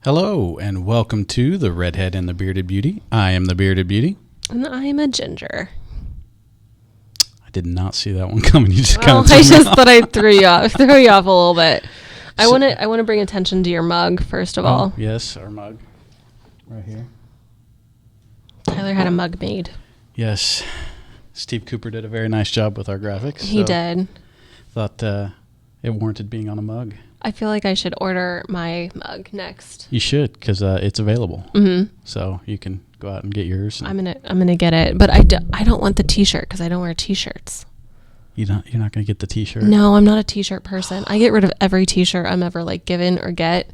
Hello, and welcome to the Redhead and the Bearded Beauty. I am the Bearded Beauty. And I am a ginger. I did not see that one coming. You just Well, kind of I just thought I'd throw you off a little bit. I want to bring attention to your mug, first of all. Yes, our mug. Right here. Tyler had a mug made. Yes. Steve Cooper did a very nice job with our graphics. He did. Thought it warranted being on a mug. I feel like I should order my mug next. You should, because it's available. Mm-hmm. So you can go out and get yours. I'm gonna get it, but I don't want the T-shirt because I don't wear T-shirts. You're not gonna get the T-shirt? No, I'm not a T-shirt person. I get rid of every T-shirt I'm ever given or get.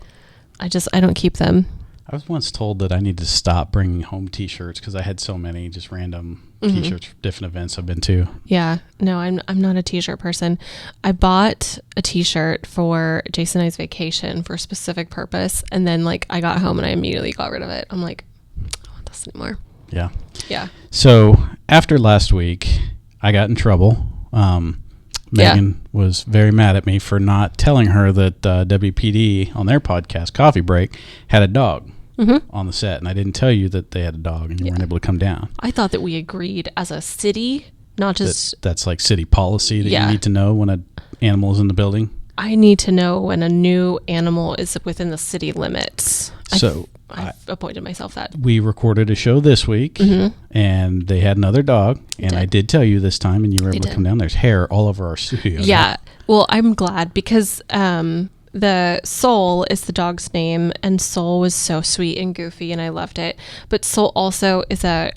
I don't keep them. I was once told that I need to stop bringing home T-shirts because I had so many just random T-shirts for different events I've been to. Yeah, no, I'm not a T-shirt person. I bought a T-shirt for Jason and I's vacation for a specific purpose, and then I got home and I immediately got rid of it. I'm like, I don't want this anymore. Yeah. Yeah. So after last week, I got in trouble. Megan was very mad at me for not telling her that WPD on their podcast, Coffee Break, had a dog on the set. And I didn't tell you that they had a dog and you weren't able to come down. I thought that we agreed as a city, not just... That's like city policy that you need to know when an animal is in the building. I need to know when a new animal is within the city limits. So I've appointed myself that. We recorded a show this week, and they had another dog, and I did tell you this time, and you were able to come down. There's hair all over our studio. Yeah. Well, I'm glad because the Soul is the dog's name, and Soul was so sweet and goofy, and I loved it. But Soul also is a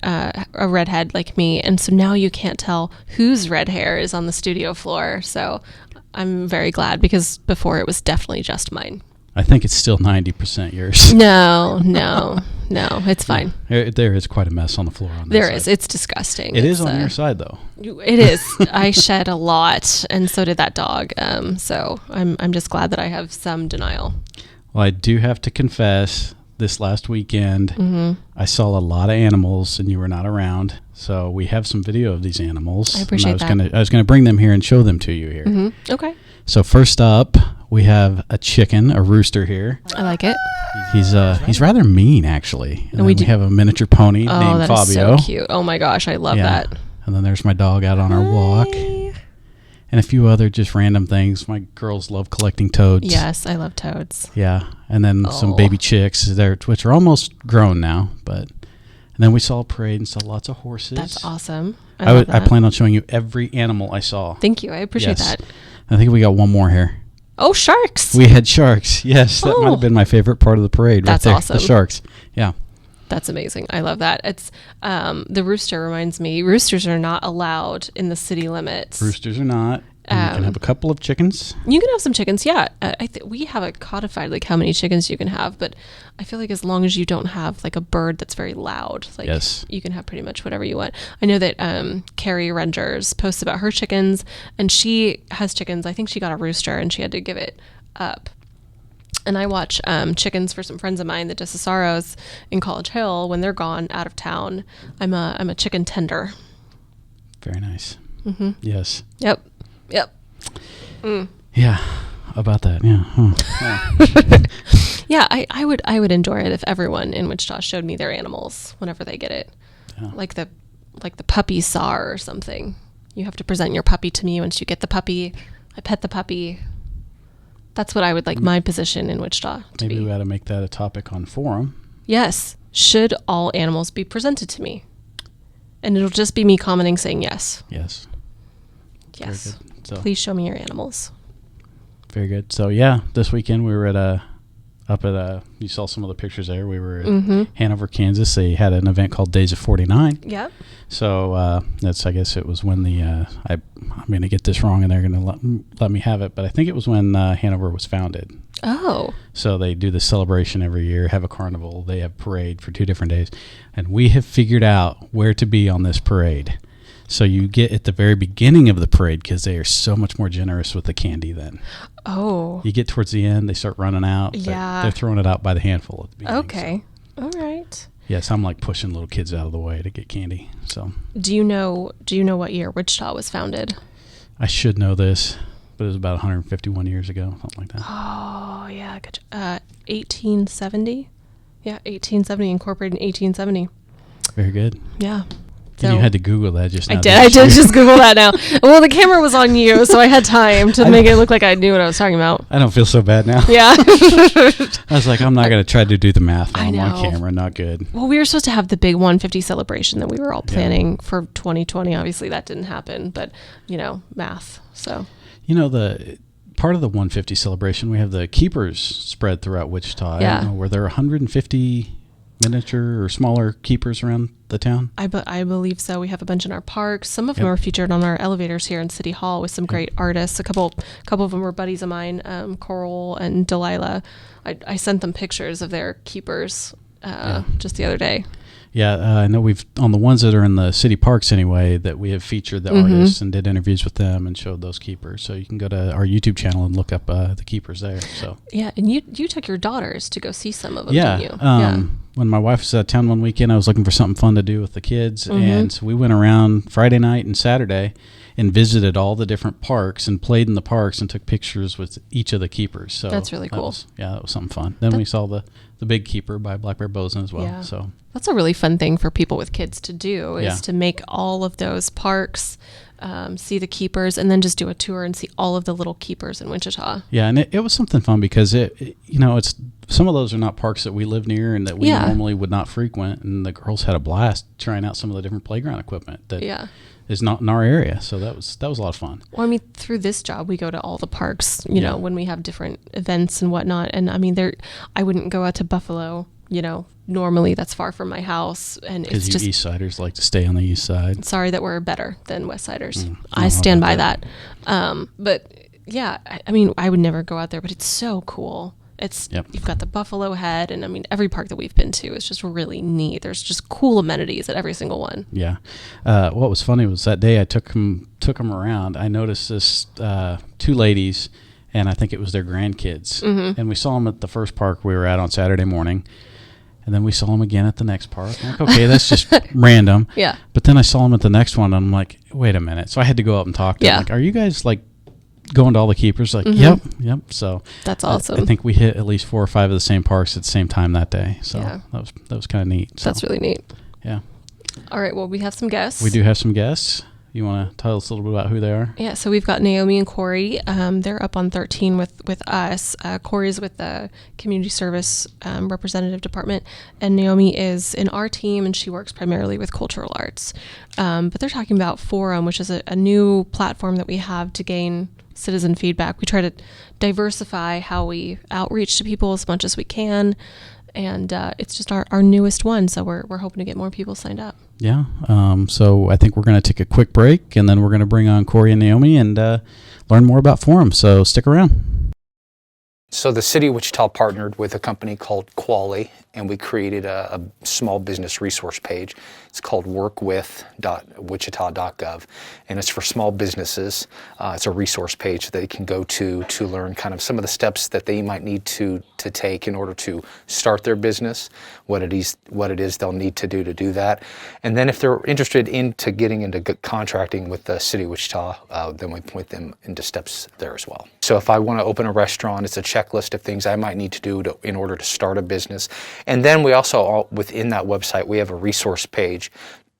redhead like me, and so now you can't tell whose red hair is on the studio floor. So I'm very glad because before it was definitely just mine. I think it's still 90% yours. No, it's fine. There is quite a mess on the floor on that There side. is. It's disgusting. It is on your side, though. It is. I shed a lot, and so did that dog. So I'm just glad that I have some denial. Well, I do have to confess, this last weekend, I saw a lot of animals, and you were not around. So we have some video of these animals. I appreciate that. I was gonna bring them here and show them to you here. Okay. So first up, we have a chicken, a rooster here. I like it. He's rather mean, actually. And we have a miniature pony named Fabio. Is so cute. Oh my gosh, I love that. And then there's my dog out on our walk. And a few other just random things. My girls love collecting toads. Yes, I love toads. Yeah. And then some baby chicks there, which are almost grown now. And then we saw a parade and saw lots of horses. That's awesome. I plan on showing you every animal I saw. Thank you. I appreciate that. I think we got one more here. Oh, sharks. We had sharks. Yes, that might have been my favorite part of the parade. That's right there. awesome. The sharks. Yeah. That's amazing. I love that. It's the rooster reminds me. Roosters are not allowed in the city limits. Roosters are not. You can have a couple of chickens. You can have some chickens. Yeah, we have it codified how many chickens you can have. But I feel like as long as you don't have a bird that's very loud, you can have pretty much whatever you want. I know that Carrie Rangers posts about her chickens, and she has chickens. I think she got a rooster and she had to give it up. And I watch chickens for some friends of mine, the DeCesaros in College Hill, when they're gone out of town. I'm a chicken tender. Very nice. Yes. Yep. Yeah. About that. Yeah. Yeah. I would enjoy it if everyone in Wichita showed me their animals whenever they get it. Yeah. Like the puppy czar or something. You have to present your puppy to me once you get the puppy. I pet the puppy. That's what I would like my position in Wichita to be. Maybe we ought to make that a topic on forum. Yes. Should all animals be presented to me? And it'll just be me commenting saying yes. Yes. Yes. So, please show me your animals. Very good. So this weekend we were you saw some of the pictures there. We were at Hanover, Kansas. They had an event called Days of 49. Yeah. So I guess it was when I'm going to get this wrong and they're going to let me have it, but I think it was when Hanover was founded. Oh. So they do this celebration every year, have a carnival, they have parade for 2 different days, and we have figured out where to be on this parade. So you get at the very beginning of the parade because they are so much more generous with the candy then. Oh. You get towards the end, they start running out. Yeah. They're throwing it out by the handful at the beginning. Okay. So. All right. Yes, I'm pushing little kids out of the way to get candy. So. Do you know what year Wichita was founded? I should know this. but it was about 151 years ago, something like that. Oh, yeah. 1870. Yeah, 1870, incorporated in 1870. Very good. Yeah. So, you had to Google that just now. I did just Google that now. Well, the camera was on you, so I had time to make it look like I knew what I was talking about. I don't feel so bad now. Yeah. I was like, I'm not going to try to do the math on camera. Not good. Well, we were supposed to have the big 150 celebration that we were all planning for 2020. Obviously, that didn't happen, but, math. So, the part of the 150 celebration, we have the keepers spread throughout Wichita. Yeah. I don't know, were there 150 miniature or smaller keepers around the town? I believe so. We have a bunch in our parks. Some of them are featured on our elevators here in City Hall with some great artists. A couple of them were buddies of mine, Coral and Delilah. I sent them pictures of their keepers just the other day. Yeah, I know we've, on the ones that are in the city parks anyway, that we have featured the artists and did interviews with them and showed those keepers. So you can go to our YouTube channel and look up the keepers there. So yeah, and you took your daughters to go see some of them, didn't you? When my wife was out of town one weekend, I was looking for something fun to do with the kids. And so we went around Friday night and Saturday and visited all the different parks and played in the parks and took pictures with each of the keepers. So that's really cool. That was something fun. Then we saw the big keeper by Black Bear Bosun as well. Yeah. So that's a really fun thing for people with kids to do, is to make all of those parks, see the keepers, and then just do a tour and see all of the little keepers in Wichita. Yeah, and it was something fun because it's some of those are not parks that we live near and that we normally would not frequent, and the girls had a blast trying out some of the different playground equipment that is not in our area. So that was a lot of fun. Well, I mean, through this job, we go to all the parks, when we have different events and whatnot. And I mean, I wouldn't go out to Buffalo, normally that's far from my house. And it's just, East Siders like to stay on the east side. Sorry that we're better than West Siders. I stand by that. But yeah, I mean, I would never go out there, but it's so cool. You've got the Buffalo Head, and I mean, every park that we've been to is just really neat. There's just cool amenities at every single one. Yeah. What was funny was that day I took them around. I noticed this two ladies, and I think it was their grandkids. And we saw them at the first park we were at on Saturday morning. And then we saw them again at the next park. I'm like, okay, that's just random. Yeah. But then I saw them at the next one, and I'm like, wait a minute. So I had to go up and talk to them. Like, are you guys like going to all the keepers? Like, yep. So that's awesome. I think we hit at least 4 or 5 of the same parks at the same time that day. So that was kind of neat. So, that's really neat. Yeah. All right. Well, we have some guests. We do have some guests. You want to tell us a little bit about who they are? Yeah, so we've got Naomi and Cory. They're up on 13 with us. Cory's with the Community Service Representative Department, and Naomi is in our team, and she works primarily with cultural arts. But they're talking about Forum, which is a new platform that we have to gain citizen feedback. We try to diversify how we outreach to people as much as we can, and it's just our newest one, so we're hoping to get more people signed up. Yeah. So I think we're going to take a quick break, and then we're going to bring on Cory and Naomi and learn more about Forum. So stick around. So the city of Wichita partnered with a company called Quali, and we created a small business resource page. It's called workwith.wichita.gov, and it's for small businesses. It's a resource page that they can go to learn kind of some of the steps that they might need to take in order to start their business, what it is they'll need to do that. And then if they're interested into getting into contracting with the city of Wichita, then we point them into steps there as well. So if I want to open a restaurant, it's a checklist of things I might need to do in order to start a business. And then we also, within that website, we have a resource page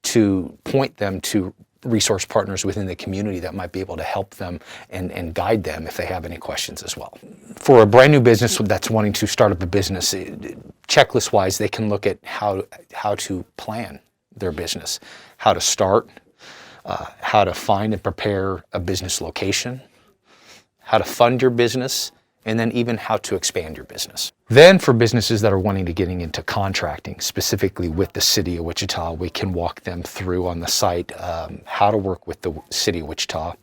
to point them to resource partners within the community that might be able to help them and guide them if they have any questions as well. For a brand new business that's wanting to start up a business, checklist-wise, they can look at how to plan their business, how to start, how to find and prepare a business location, how to fund your business, and then even how to expand your business. Then for businesses that are wanting to getting into contracting, specifically with the city of Wichita, we can walk them through on the site how to work with the city of Wichita,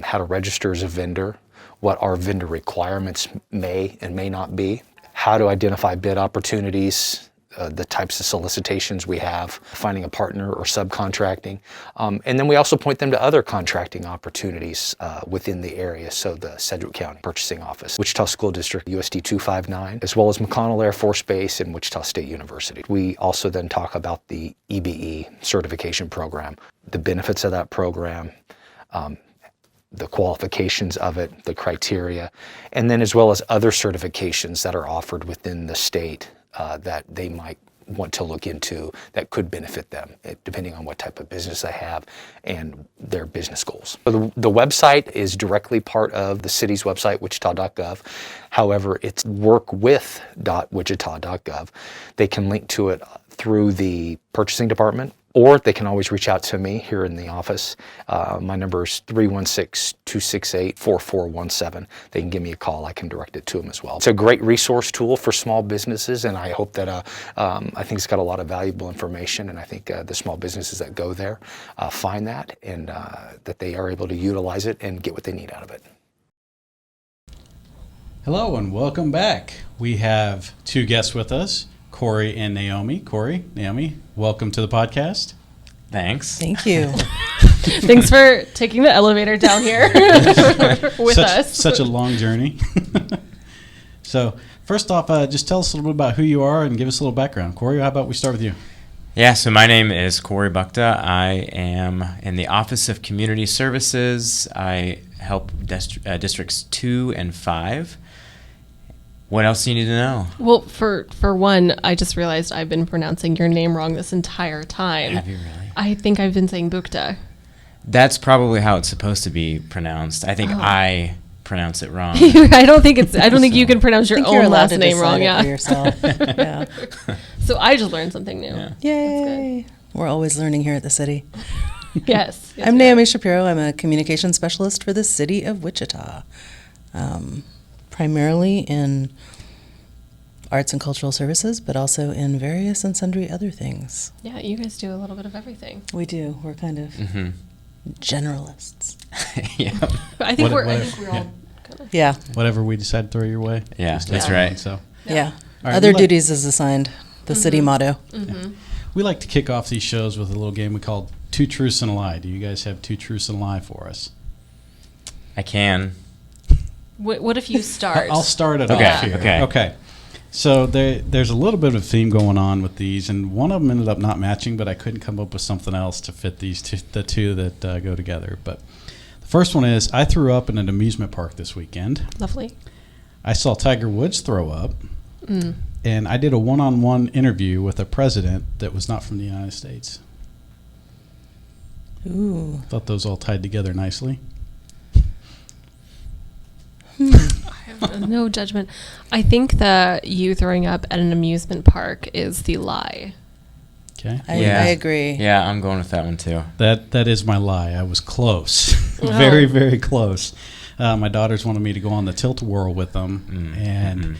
how to register as a vendor, what our vendor requirements may and may not be, how to identify bid opportunities, the types of solicitations we have, finding a partner or subcontracting. And then we also point them to other contracting opportunities within the area. So the Sedgwick County Purchasing Office, Wichita School District, USD 259, as well as McConnell Air Force Base and Wichita State University. We also then talk about the EBE certification program, the benefits of that program, the qualifications of it, the criteria, and then as well as other certifications that are offered within the state that they might want to look into that could benefit them, depending on what type of business they have and their business goals. So the website is directly part of the city's website, wichita.gov. However, it's workwith.wichita.gov. They can link to it through the purchasing department, or they can always reach out to me here in the office. My number is 316-268-4417. They can give me a call. I can direct it to them as well. It's a great resource tool for small businesses, and I hope that I think it's got a lot of valuable information, and I think the small businesses that go there find that, and that they are able to utilize it and get what they need out of it. Hello and welcome back. We have two guests with us, Cory and Naomi. Cory, Naomi, welcome to the podcast. Thanks. Thank you. Thanks for taking the elevator down here with us. Such a long journey. So, first off, just tell us a little bit about who you are and give us a little background. Cory, how about we start with you? Yeah, so my name is Cory Buchta. I am in the Office of Community Services. I help Districts 2 and 5. What else do you need to know? Well, for one, I just realized I've been pronouncing your name wrong this entire time. Have you really? I think I've been saying Buchta. That's probably how it's supposed to be pronounced. I think I pronounce it wrong. I don't think you can pronounce your you're own allowed last to name decide wrong. it Yeah. for yourself. Yeah. So I just learned something new. Yeah. Yay. We're always learning here at the city. Yes. I'm Naomi Shapiro. I'm a communication specialist for the city of Wichita. Primarily in arts and cultural services, but also in various and sundry other things. Yeah, you guys do a little bit of everything. We do. We're kind of generalists. Yeah. I think we're all Yeah. kind Whatever we decide to throw your way. Yeah, just that's do it. right. So, Yeah. right, Other we like- duties is assigned, the city motto. we like to kick off these shows with a little game we call Two Truths and a Lie. Do you guys have two truths and a lie for us? I can. What if you start? I'll start it Okay, off here. okay. So there's a little bit of a theme going on with these, and one of them ended up not matching, but I couldn't come up with something else to fit these the two that go together. But the first one is, I threw up in an amusement park this weekend. Lovely. I saw Tiger Woods throw up, and I did a one-on-one interview with a president that was not from the United States. Ooh. Thought those all tied together nicely. I have no judgment. I think that you throwing up at an amusement park is the lie. Okay. I agree. Yeah, I'm going with that one too. That is my lie. I was close. Very, very close. My daughters wanted me to go on the tilt-a-whirl with them, and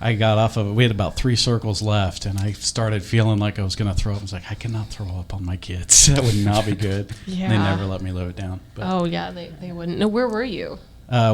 I got off of it. We had about 3 circles left, and I started feeling like I was going to throw up. I was like, I cannot throw up on my kids. That would not be good. Yeah. They never let me live it down. But, Oh, yeah, they wouldn't. No, where were you?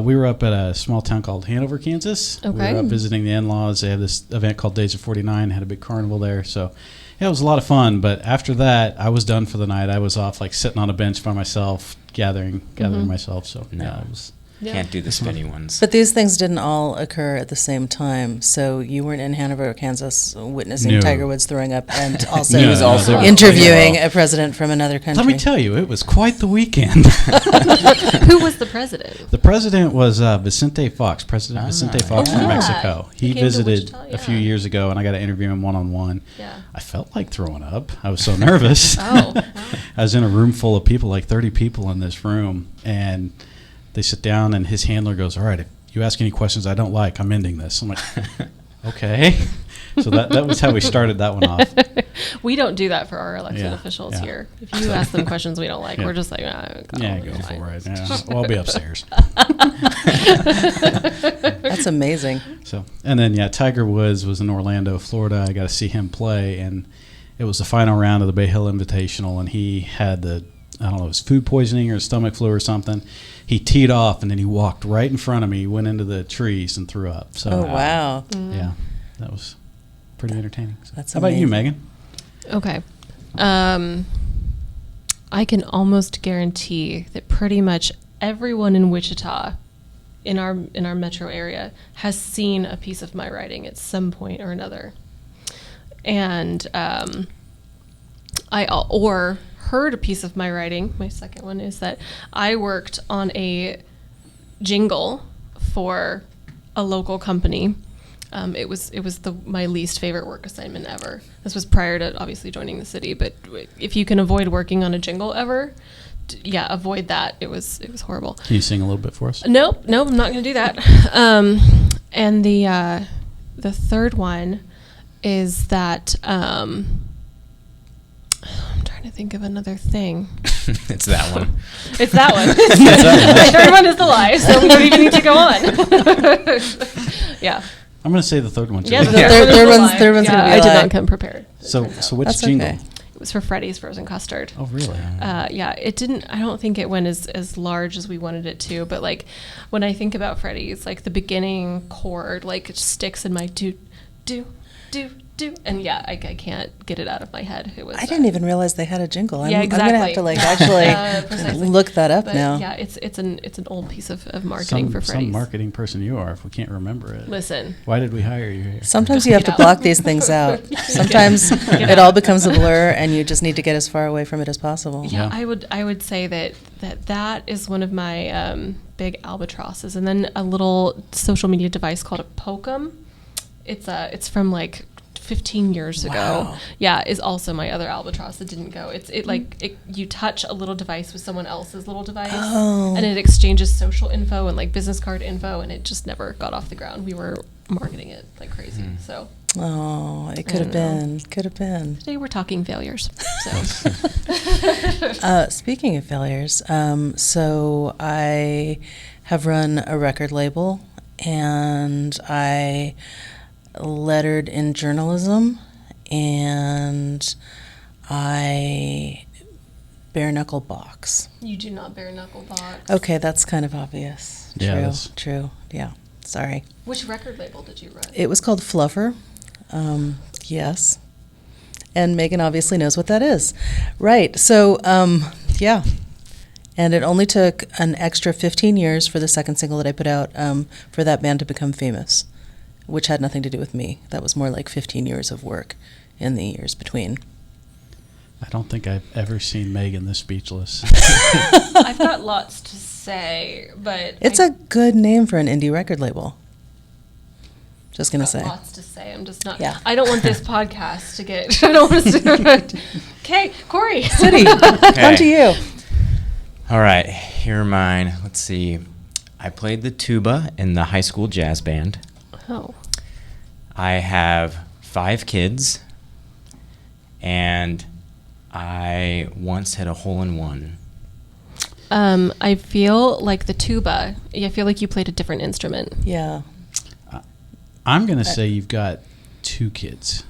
we were up at a small town called Hanover, Kansas. Okay. We were up visiting the in-laws. They have this event called Days of 49, had a big carnival there. So, yeah, it was a lot of fun. But after that, I was done for the night. I was off, like, sitting on a bench by myself, gathering myself. So, yeah, it was... Yeah. Can't do the spinny ones. But these things didn't all occur at the same time. So you weren't in Hanover, Kansas, witnessing No. Tiger Woods throwing up and also No, He was also no. interviewing a president from another country. Let me tell you, it was quite the weekend. Who was the president? The president was Vicente Fox, President Vicente Fox Oh, from yeah. Mexico. He He came to visited Wichita, a few yeah. years ago, and I got to interview him one-on-one. Yeah. I felt like throwing up. I was so nervous. Oh. Wow. I was in a room full of people, like 30 people in this room, and they sit down, and his handler goes, all right, if you ask any questions I don't like, I'm ending this. I'm like, okay. So that was how we started that one off. We don't do that for our elected Yeah, officials yeah. here. If you ask them questions we don't like, Yeah. we're just like, Yeah, go fine. for it. Yeah. Well, I'll be upstairs. That's amazing. So, and then, yeah, Tiger Woods was in Orlando, Florida. I got to see him play, and it was the final round of the Bay Hill Invitational, and he had I don't know, it was food poisoning or stomach flu or something. He teed off, and then he walked right in front of me, went into the trees, and threw up. So, Oh, wow. yeah, that was pretty entertaining. So, That's how about you, amazing. Megan? Okay. I can almost guarantee that pretty much everyone in Wichita, in our metro area, has seen a piece of my writing at some point or another, and or heard a piece of my writing, my second one, is that I worked on a jingle for a local company. It was my least favorite work assignment ever. This was prior to obviously joining the city, but if you can avoid working on a jingle ever, avoid that. It was horrible. Can you sing a little bit for us? Nope, I'm not going to do that. And the third one is that I'm trying to think of another thing. It's that one. It's that one. The third one is the lie, so we don't even need to go on. Yeah. I'm going to say the third one too. Yeah, the third one's gonna be I did lie. not come prepared. So which That's jingle? okay. It was for Freddy's Frozen Custard. Oh, really? It didn't. I don't think it went as large as we wanted it to. But like, when I think about Freddy's, like the beginning chord, like it sticks in my do, and I can't get it out of my head. It was. I didn't even realize they had a jingle. Yeah, exactly. I'm gonna have to like actually look that up now. Yeah, it's an old piece of marketing for Freddy's. Some marketing person you are if we can't remember it. Listen. Why did we hire you here? Sometimes you have to block these things out. Sometimes it all becomes a blur, and you just need to get as far away from it as possible. Yeah, I would say that is one of my big albatrosses, and then a little social media device called a Pokem. It's from like 15 years ago. Wow. Yeah, is also my other albatross that didn't go. You touch a little device with someone else's little device, and it exchanges social info and like business card info, and it just never got off the ground. We were marketing it like crazy. So. Oh, it could have been. Could have been. Today we're talking failures. So. Speaking of failures, so I have run a record label, and I lettered in journalism, and I bare knuckle box. You do not bare knuckle box. Okay, that's kind of obvious. Yeah, True. Yeah, sorry. Which record label did you run? It was called Fluffer. Yes. And Megan obviously knows what that is. Right. So, yeah. And it only took an extra 15 years for the second single that I put out for that band to become famous, which had nothing to do with me. That was more like 15 years of work in the years between. I don't think I've ever seen Megan this speechless. I've got lots to say, but... It's a good name for an indie record label. Just going to say. Lots to say. I'm just not... Yeah. I don't want this podcast to get... I don't want us to... Okay, Cory. City, on to you. All right, here are mine. Let's see. I played the tuba in the high school jazz band. Oh. I have 5 kids, and I once hit a hole-in-one. I feel like the tuba. I feel like you played a different instrument. Yeah. I'm going to say you've got 2 kids.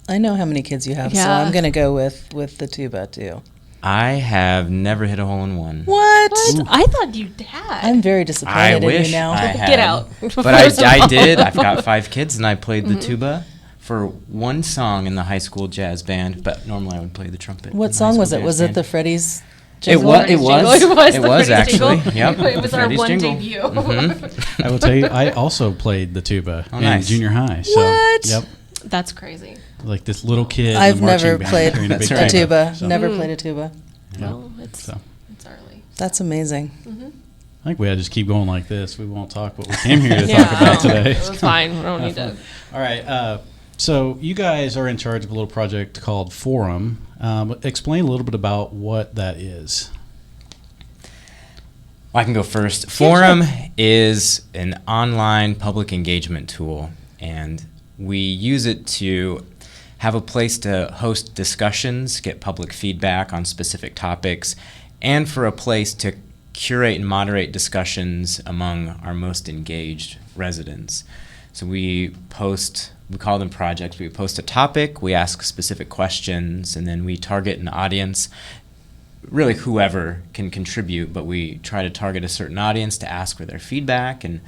I know how many kids you have, so I'm going to go with the tuba, too. I have never hit a hole-in-one. What? I thought you had. I'm very disappointed in you now. I had. Get out. But I did. I've got 5 kids, and I played the tuba for one song in the high school jazz band, but normally I would play the trumpet. What song was it? Was it the Freddy's It was. It was actually. Yep. It was our Freddy's one jingle. debut. Mm-hmm. I will tell you, I also played the tuba in junior high. So, What? Yep. That's crazy. Like this little kid. I've in the marching never band played carrying a big a tuba. So, Never played a tuba. Well, it's so. early. That's amazing. I think we had to just keep going like this. We won't talk what we came here to talk about today. It's fine. We don't need to. All right. So you guys are in charge of a little project called Forum. Explain a little bit about what that is. Well, I can go first. Forum is an online public engagement tool, and we use it to have a place to host discussions, get public feedback on specific topics, and for a place to curate and moderate discussions among our most engaged residents. So we call them projects. We post a topic, we ask specific questions, and then we target an audience. Really whoever can contribute, but we try to target a certain audience to ask for their feedback and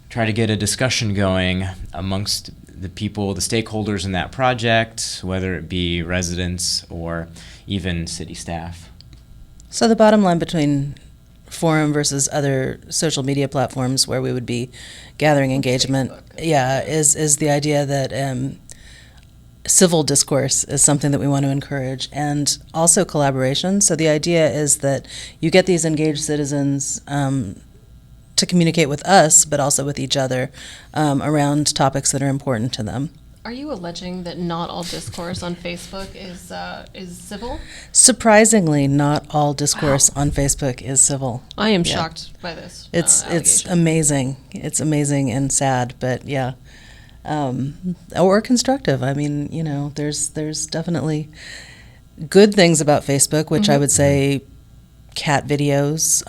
try to get a discussion going amongst the people, the stakeholders in that project, whether it be residents or even city staff. So the bottom line between Forum versus other social media platforms where we would be gathering engagement, is the idea that civil discourse is something that we want to encourage, and also collaboration. So the idea is that you get these engaged citizens to communicate with us, but also with each other around topics that are important to them. Are you alleging that not all discourse on Facebook is civil? Surprisingly, not all discourse on Facebook is civil. I am shocked by this. It's amazing. It's amazing and sad, but yeah. Or constructive. I mean, there's definitely good things about Facebook, which I would say cat videos,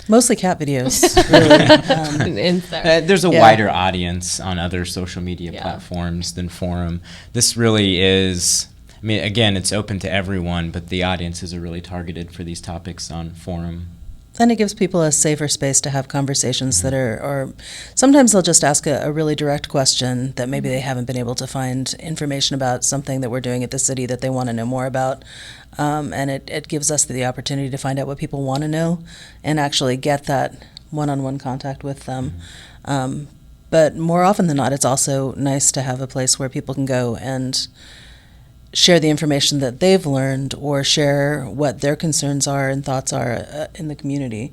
mostly cat videos, really. There's a wider audience on other social media platforms than Forum. This really is, I mean, again, it's open to everyone, but the audiences are really targeted for these topics on Forum. And it gives people a safer space to have conversations that are, or sometimes they'll just ask a really direct question that maybe they haven't been able to find information about something that we're doing at the city that they want to know more about. And it gives us the opportunity to find out what people want to know and actually get that one-on-one contact with them. But more often than not, it's also nice to have a place where people can go and share the information that they've learned or share what their concerns are and thoughts are in the community.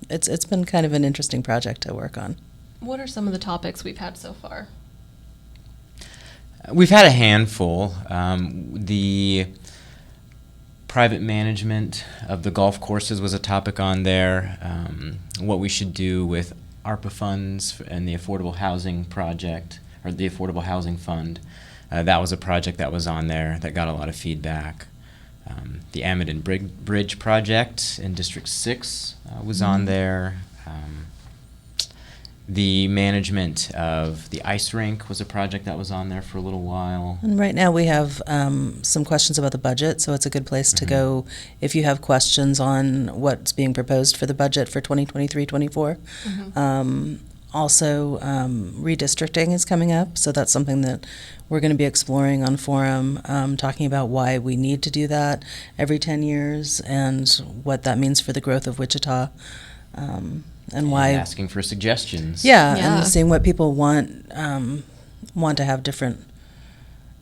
It's been kind of an interesting project to work on. What are some of the topics we've had so far? We've had a handful. The private management of the golf courses was a topic on there. What we should do with ARPA funds and the Affordable Housing Project, or the Affordable Housing Fund. That was a project that was on there that got a lot of feedback. The Amadon Bridge project in District 6 was on there. The management of the ice rink was a project that was on there for a little while. And right now we have some questions about the budget, so it's a good place to go if you have questions on what's being proposed for the budget for 2023-24. Also, redistricting is coming up, so that's something that we're going to be exploring on Forum, talking about why we need to do that every 10 years and what that means for the growth of Wichita, and why. Asking for suggestions. Yeah, and seeing what people want to have different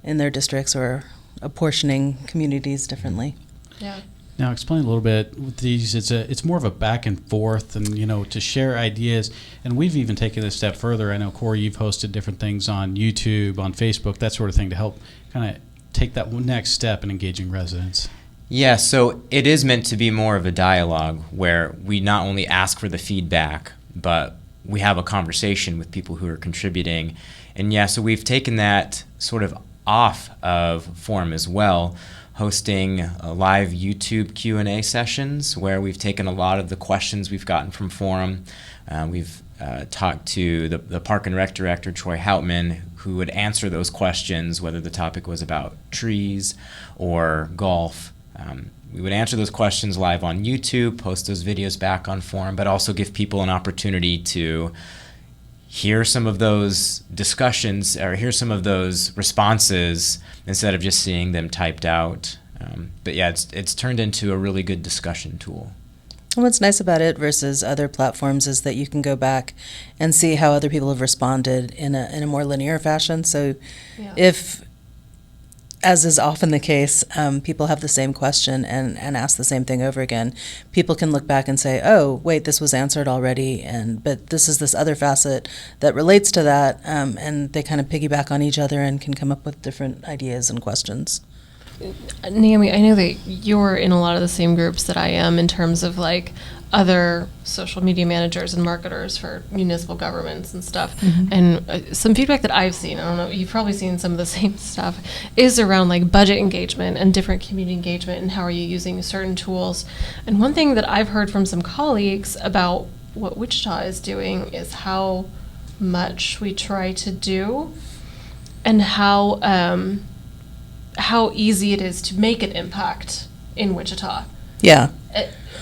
in their districts or apportioning communities differently. Yeah. Now, explain a little bit with these. It's more of a back and forth, and to share ideas. And we've even taken it a step further. I know, Cory, you've hosted different things on YouTube, on Facebook, that sort of thing, to help kind of take that next step in engaging residents. Yeah, so it is meant to be more of a dialogue where we not only ask for the feedback, but we have a conversation with people who are contributing. And so we've taken that sort of off of Forum as well, hosting live YouTube Q&A sessions where we've taken a lot of the questions we've gotten from Forum. We've talked to the Park and Rec Director, Troy Houtman, who would answer those questions, whether the topic was about trees or golf. We would answer those questions live on YouTube, post those videos back on Forum, but also give people an opportunity to hear some of those discussions or hear some of those responses instead of just seeing them typed out. But it's turned into a really good discussion tool. And what's nice about it versus other platforms is that you can go back and see how other people have responded in a more linear fashion. So if, as is often the case, people have the same question and ask the same thing over again, people can look back and say, oh, wait, this was answered already, but this is this other facet that relates to that, and they kind of piggyback on each other and can come up with different ideas and questions. Naomi, I know that you're in a lot of the same groups that I am in terms of like other social media managers and marketers for municipal governments and stuff. And some feedback that I've seen, I don't know, you've probably seen some of the same stuff, is around like budget engagement and different community engagement and how are you using certain tools. And one thing that I've heard from some colleagues about what Wichita is doing is how much we try to do and how easy it is to make an impact in Wichita. Yeah.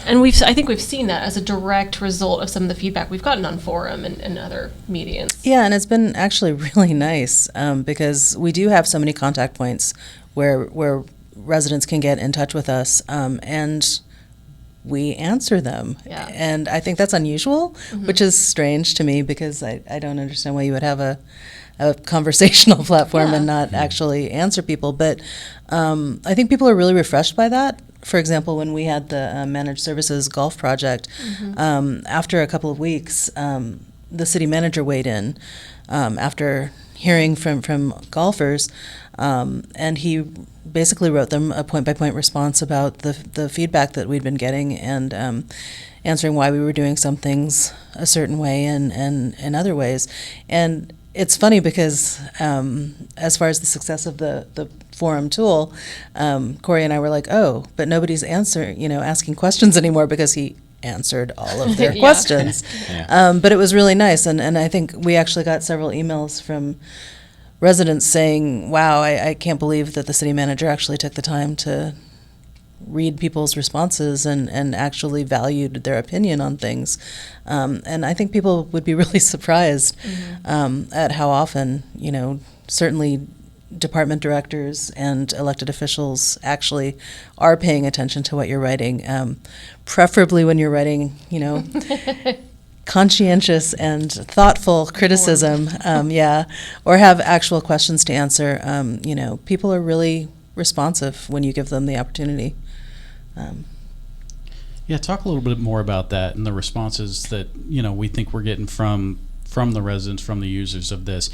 And I think we've seen that as a direct result of some of the feedback we've gotten on Forum and other medians. Yeah, and it's been actually really nice because we do have so many contact points where residents can get in touch with us, and we answer them. Yeah. And I think that's unusual, which is strange to me because I don't understand why you would have a conversational platform and not actually answer people. But I think people are really refreshed by that. For example, when we had the managed services golf project, after a couple of weeks, the city manager weighed in after hearing from golfers, and he basically wrote them a point-by-point response about the feedback that we'd been getting and answering why we were doing some things a certain way and in other ways. And it's funny because as far as the success of the forum tool, Cory and I were like, oh, but nobody's asking questions anymore because he answered all of their questions. But it was really nice, and I think we actually got several emails from residents saying, wow, I can't believe that the city manager actually took the time to read people's responses and actually valued their opinion on things. And I think people would be really surprised at how often, certainly department directors and elected officials actually are paying attention to what you're writing, preferably when you're writing, conscientious and thoughtful criticism, or have actual questions to answer. People are really responsive when you give them the opportunity. Talk a little bit more about that and the responses that we think we're getting from the residents, from the users of this.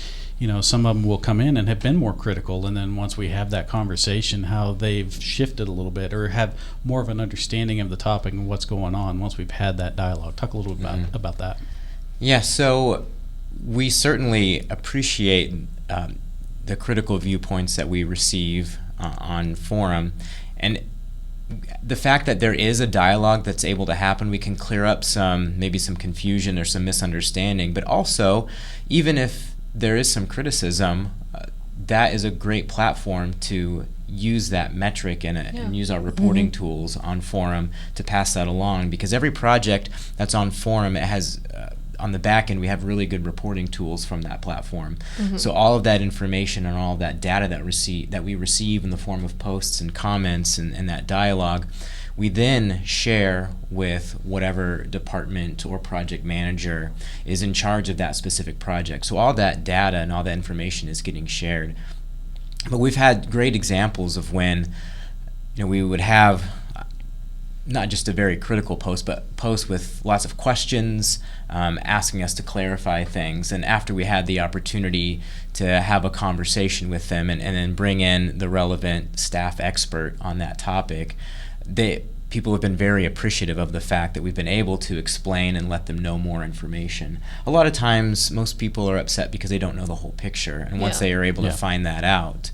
Some of them will come in and have been more critical, and then once we have that conversation, how they've shifted a little bit or have more of an understanding of the topic and what's going on once we've had that dialogue. Talk a little bit about that. Yeah, so we certainly appreciate the critical viewpoints that we receive on forum, and the fact that there is a dialogue that's able to happen, we can clear up maybe some confusion or some misunderstanding. But also, even if there is some criticism, that is a great platform to use that metric and use our reporting tools on forum to pass that along. Because every project that's on forum, it has on the back end, we have really good reporting tools from that platform. So all of that information and all of that data that we receive in the form of posts and comments and that dialogue, we then share with whatever department or project manager is in charge of that specific project. So all that data and all that information is getting shared. But we've had great examples of when we would have not just a very critical post, but posts with lots of questions, asking us to clarify things. And after we had the opportunity to have a conversation with them and then bring in the relevant staff expert on that topic, people have been very appreciative of the fact that we've been able to explain and let them know more information. A lot of times, most people are upset because they don't know the whole picture. And once they are able to find that out,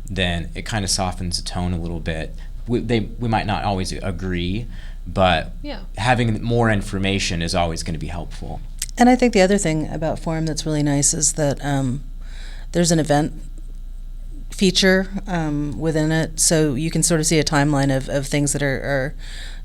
then it kind of softens the tone a little bit. We might not always agree, but having more information is always going to be helpful. And I think the other thing about forum that's really nice is that there's an event feature within it, so you can sort of see a timeline of things that are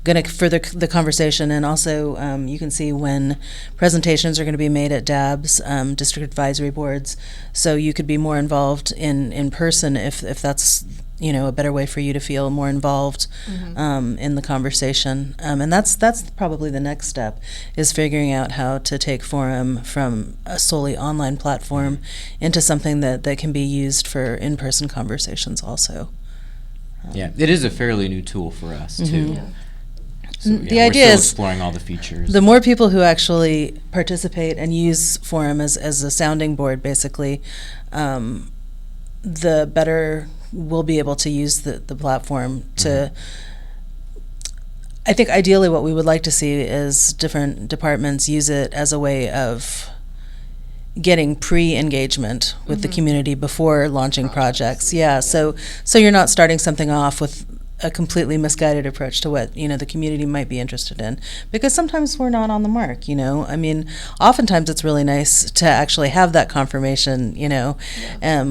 going to further the conversation, and also you can see when presentations are going to be made at DABs, district advisory boards, so you could be more involved in person if that's a better way for you to feel more involved in the conversation. And that's probably the next step, is figuring out how to take forum from a solely online platform into something that can be used for in-person conversations also. It is a fairly new tool for us too. So, the idea we're still is exploring all the features. The more people who actually participate and use forum as a sounding board, basically, the better we'll be able to use the platform to. I think ideally what we would like to see is different departments use it as a way of getting pre-engagement with the community before launching projects. So you're not starting something off with a completely misguided approach to what the community might be interested in, because sometimes we're not on the mark. I mean, oftentimes it's really nice to actually have that confirmation,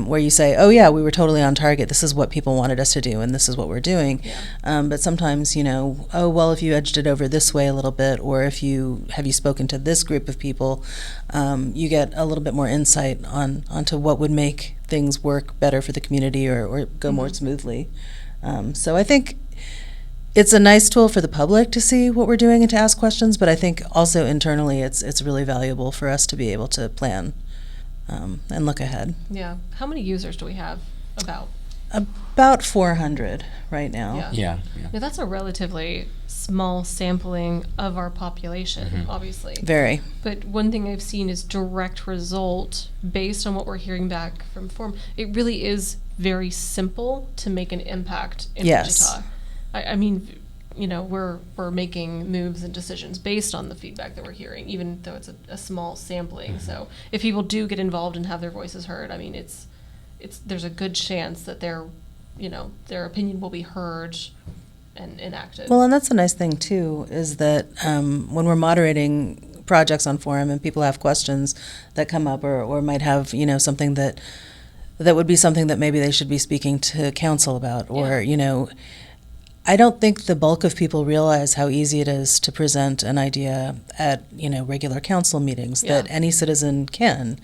where you say, oh yeah, we were totally on target, this is what people wanted us to do and this is what we're doing. But sometimes oh well, if you edged it over this way a little bit, or have you spoken to this group of people, you get a little bit more insight onto what would make things work better for the community or go more smoothly. So I think it's a nice tool for the public to see what we're doing and to ask questions, but I think also internally it's really valuable for us to be able to plan and look ahead. Yeah. How many users do we have? About 400 right now. Yeah. Now, that's a relatively small sampling of our population, obviously. Very. But one thing I've seen is direct result based on what we're hearing back from Forum. It really is very simple to make an impact in Wichita. I mean, you know, we're making moves and decisions based on the feedback that we're hearing, even though it's a small sampling. So if people do get involved and have their voices heard, I mean, there's a good chance that their opinion will be heard and enacted. Well, and that's a nice thing too, is that when we're moderating projects on Forum and people have questions that come up or might have, you know, something that would be something that maybe they should be speaking to council about, or, you know, I don't think the bulk of people realize how easy it is to present an idea at, you know, regular council meetings that any citizen can.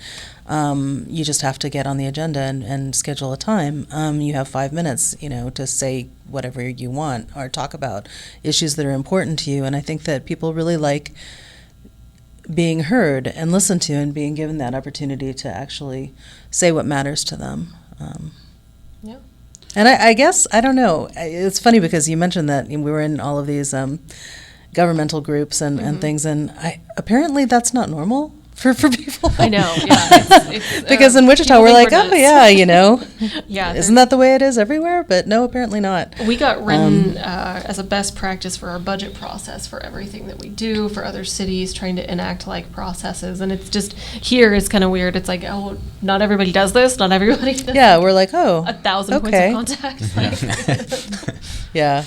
You just have to get on the agenda and schedule a time. You have 5 minutes, you know, to say whatever you want or talk about issues that are important to you. And I think that people really like being heard and listened to and being given that opportunity to actually say what matters to them. Yeah. And I guess, I don't know, it's funny because you mentioned that we were in all of these governmental groups and things, and apparently that's not normal for people. I know, yeah. It's, because in Wichita we're like, oh yeah, you know, isn't that the way it is everywhere? But no, apparently not. We got written as a best practice for our budget process for everything that we do, for other cities trying to enact like processes, and it's just, here it's kind of weird. It's like, oh, not everybody does this, not everybody does. Yeah, we're like, oh, 1,000 points of contact. Yeah.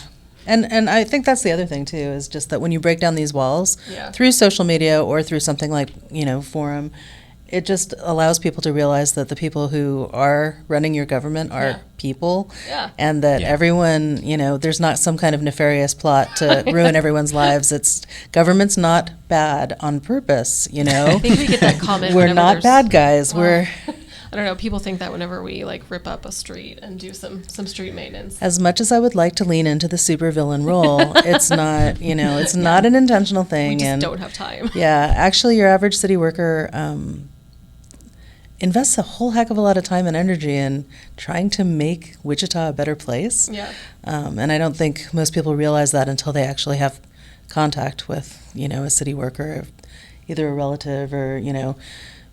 And I think that's the other thing, too, is just that when you break down these walls through social media or through something like, you know, Forum, it just allows people to realize that the people who are running your government are people, and that everyone, you know, there's not some kind of nefarious plot to ruin everyone's lives. It's government's not bad on purpose, you know. I think we get that comment. We're not bad guys. Well, I don't know. People think that whenever we like rip up a street and do some street maintenance. As much as I would like to lean into the supervillain role, it's not, you know, it's not an intentional thing. We just don't have time. Yeah, actually, your average city worker invests a whole heck of a lot of time and energy in trying to make Wichita a better place. Yeah. And I don't think most people realize that until they actually have contact with, you know, a city worker, either a relative or, you know,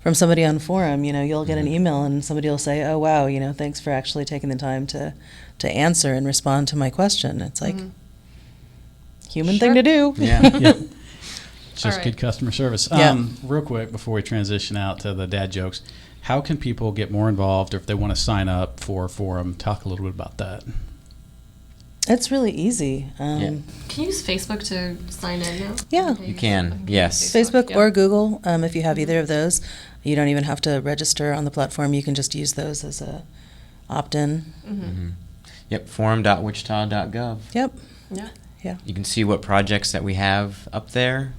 from somebody on Forum. You know, you'll get an email and somebody will say, oh, wow, you know, thanks for actually taking the time to answer and respond to my question. It's like, human thing to do. Yeah. Just right. good customer service. Real quick, before we transition out to the dad jokes, how can people get more involved, or if they want to sign up for Forum, talk a little bit about that? It's really easy. Can you use Facebook to sign in now? Yeah. You can, yes. Facebook or Google, if you have either of those. You don't even have to register on the platform. You can just use those as a opt-in. Yep, forum.wichita.gov. Yep. Yeah. You can see what projects that we have up there.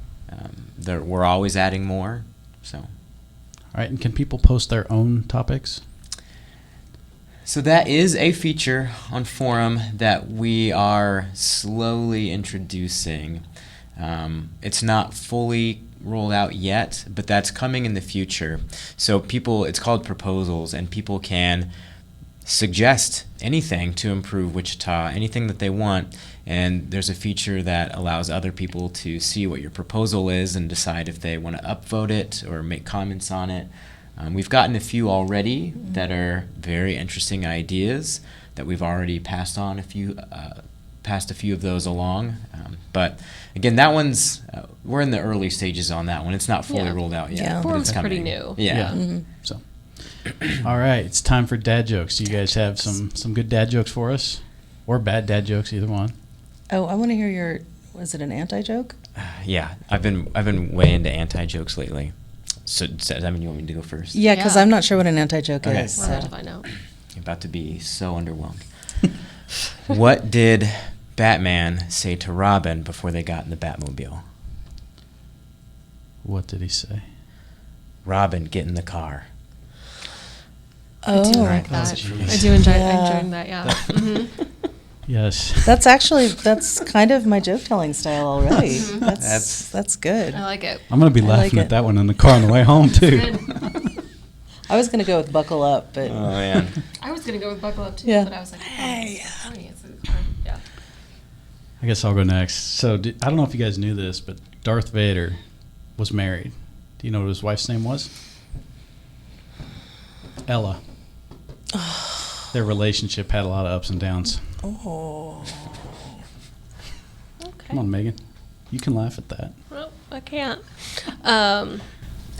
We're always adding more. So. All right, and can people post their own topics? So that is a feature on Forum that we are slowly introducing. It's not fully rolled out yet, but that's coming in the future. So it's called proposals, and people can suggest anything to improve Wichita, anything that they want. And there's a feature that allows other people to see what your proposal is and decide if they want to upvote it or make comments on it. We've gotten a few already that are very interesting ideas that we've already passed on passed a few of those along. But again, that one's we're in the early stages on that one. It's not fully rolled out yet. Yeah. Forum's pretty new. Yeah. So, all right, it's time for dad jokes. Do you guys have some good dad jokes for us, or bad dad jokes? Either one. Oh, I want to hear your. Was it an anti-joke? Yeah, I've been way into anti-jokes lately. So does that mean you want me to go first? Yeah, because I'm not sure what an anti-joke is. We're about to find out. You're about to be so underwhelmed. What did Batman say to Robin before they got in the Batmobile? What did he say? Robin, get in the car. I do like that. I do enjoy that, yeah. Yes. That's kind of my joke telling style already. That's good. I like it. I'm going to be laughing at that one in the car on the way home, too. I was going to go with buckle up, but. Oh, man. I was going to go with buckle up, too, but I was like, hey, yeah. I guess I'll go next. So, I don't know if you guys knew this, but Darth Vader was married. Do you know what his wife's name was? Ella. Their relationship had a lot of ups and downs. Oh. Okay. Come on, Megan. You can laugh at that. Well, I can't.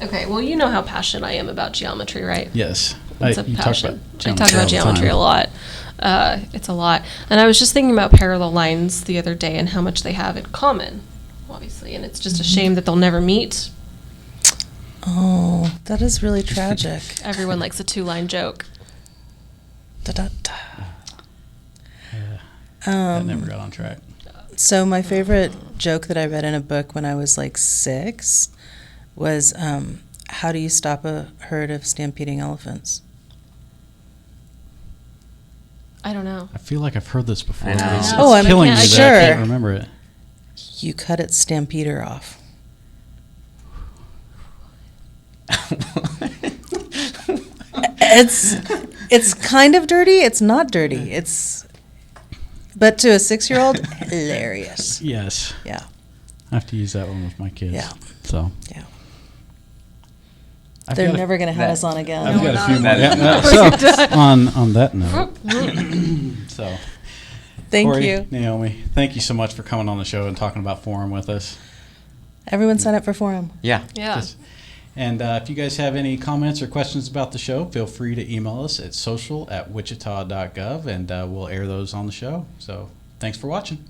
Okay, well, you know how passionate I am about geometry, right? Yes. It's a passion. I talk about all the geometry time. a lot. It's a lot. And I was just thinking about parallel lines the other day and how much they have in common, obviously. And it's just a shame that they'll never meet. Oh, that is really tragic. Everyone likes a two-line joke. Da, da, da. That never got on track. So my favorite joke that I read in a book when I was like 6 was, how do you stop a herd of stampeding elephants? I don't know. I feel like I've heard this before. I know. It's Oh, I'm killing me sure. that I can't remember it. You cut its stampeder off. It's kind of dirty. It's not dirty. But to a 6-year-old, hilarious. Yes. Yeah. I have to use that one with my kids. Yeah. So. Yeah. I've They're got never going to have us on again. I've got a few more. That- So, on that note, so Thank Cory, you. Naomi, thank you so much for coming on the show and talking about Forum with us. Everyone sign up for Forum. Yeah. Yeah. And if you guys have any comments or questions about the show, feel free to email us at social@wichita.gov, and we'll air those on the show. So thanks for watching.